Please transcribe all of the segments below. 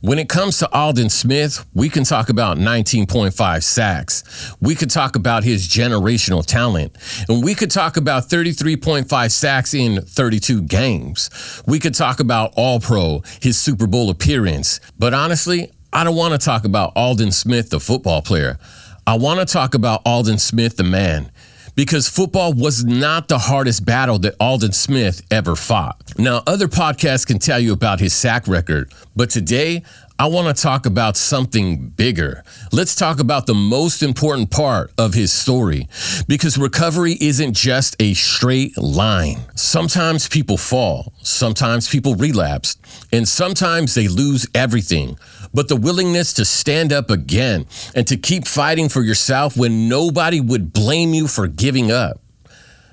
When it comes to Aldon Smith, we can talk about 19.5 sacks. We could talk about his generational talent. And we could talk about 33.5 sacks in 32 games. We could talk about All-Pro, his Super Bowl appearance. But honestly, I don't want to talk about Aldon Smith, the football player. I want to talk about Aldon Smith, the man. Because football was not the hardest battle that Aldon Smith ever fought. Now, other podcasts can tell you about his sack record, but today, I want to talk about something bigger. Let's talk about the most important part of his story, because recovery isn't just a straight line. Sometimes people fall, sometimes people relapse, and sometimes they lose everything. But the willingness to stand up again and to keep fighting for yourself when nobody would blame you for giving up.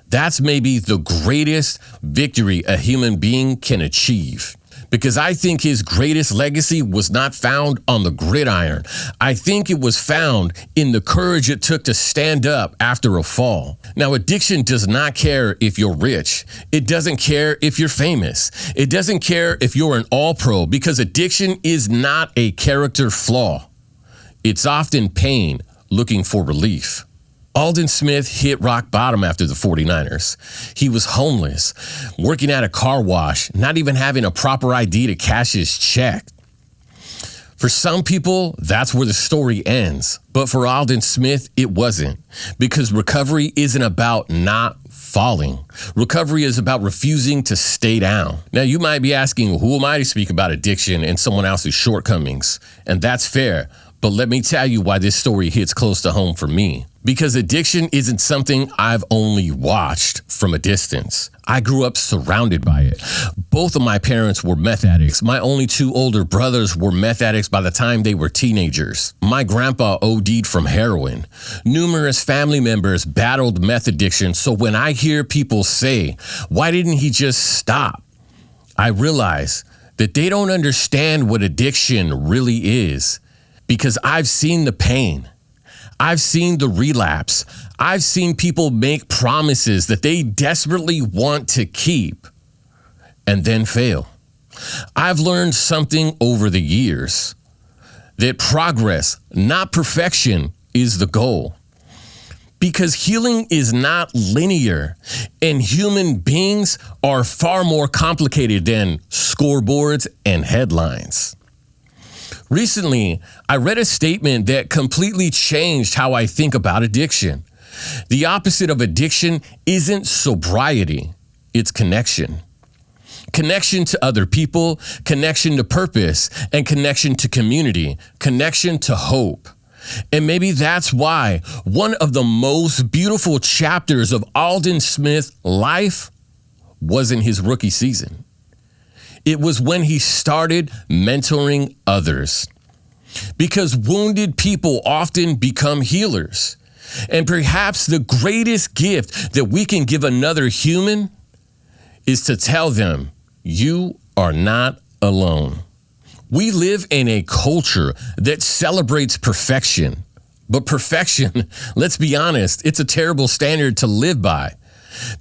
That's maybe the greatest victory a human being can achieve. Because I think his greatest legacy was not found on the gridiron. I think it was found in the courage it took to stand up after a fall. Now, addiction does not care if you're rich. It doesn't care if you're famous. It doesn't care if you're an all-pro, because addiction is not a character flaw. It's often pain looking for relief. Aldon Smith hit rock bottom after the 49ers. He was homeless, working at a car wash, not even having a proper ID to cash his check. For some people, that's where the story ends. But for Aldon Smith, it wasn't. Because recovery isn't about not falling. Recovery is about refusing to stay down. Now, you might be asking, who am I to speak about addiction and someone else's shortcomings? And that's fair. But let me tell you why this story hits close to home for me. Because addiction isn't something I've only watched from a distance. I grew up surrounded by it. Both of my parents were meth addicts. My only two older brothers were meth addicts by the time they were teenagers. My grandpa OD'd from heroin. Numerous family members battled meth addiction. So when I hear people say, why didn't he just stop? I realize that they don't understand what addiction really is. Because I've seen the pain. I've seen the relapse. I've seen people make promises that they desperately want to keep and then fail. I've learned something over the years, that progress, not perfection, is the goal. Because healing is not linear, and human beings are far more complicated than scoreboards and headlines. Recently, I read a statement that completely changed how I think about addiction. The opposite of addiction isn't sobriety, it's connection. Connection to other people, connection to purpose, and connection to community, connection to hope. And maybe that's why one of the most beautiful chapters of Aldon Smith's life wasn't his rookie season. It was when he started mentoring others. Because wounded people often become healers. And perhaps the greatest gift that we can give another human is to tell them, you are not alone. We live in a culture that celebrates perfection. But perfection, let's be honest, it's a terrible standard to live by.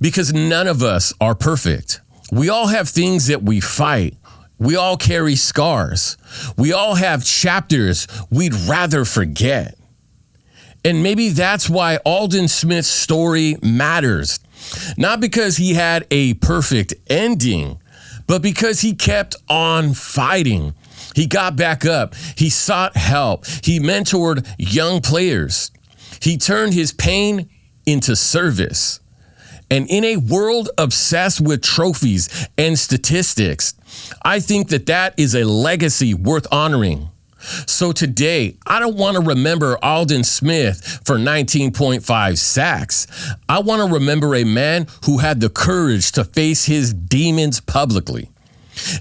Because none of us are perfect. We all have things that we fight. We all carry scars. We all have chapters we'd rather forget. And maybe that's why Aldon Smith's story matters. Not because he had a perfect ending, but because he kept on fighting. He got back up. He sought help. He mentored young players. He turned his pain into service. And in a world obsessed with trophies and statistics, I think that is a legacy worth honoring. So today, I don't want to remember Aldon Smith for 19.5 sacks. I want to remember a man who had the courage to face his demons publicly.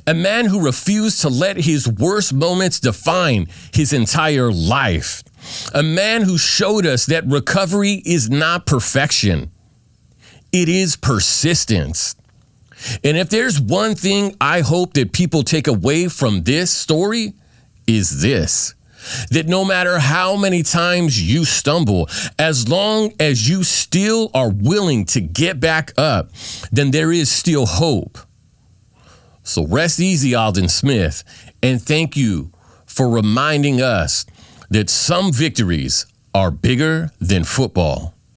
A man who refused to let his worst moments define his entire life. A man who showed us that recovery is not perfection. It is persistence. And if there's one thing I hope that people take away from this story, is this: that no matter how many times you stumble, as long as you still are willing to get back up, then there is still hope. So rest easy, Aldon Smith, and thank you for reminding us that some victories are bigger than football.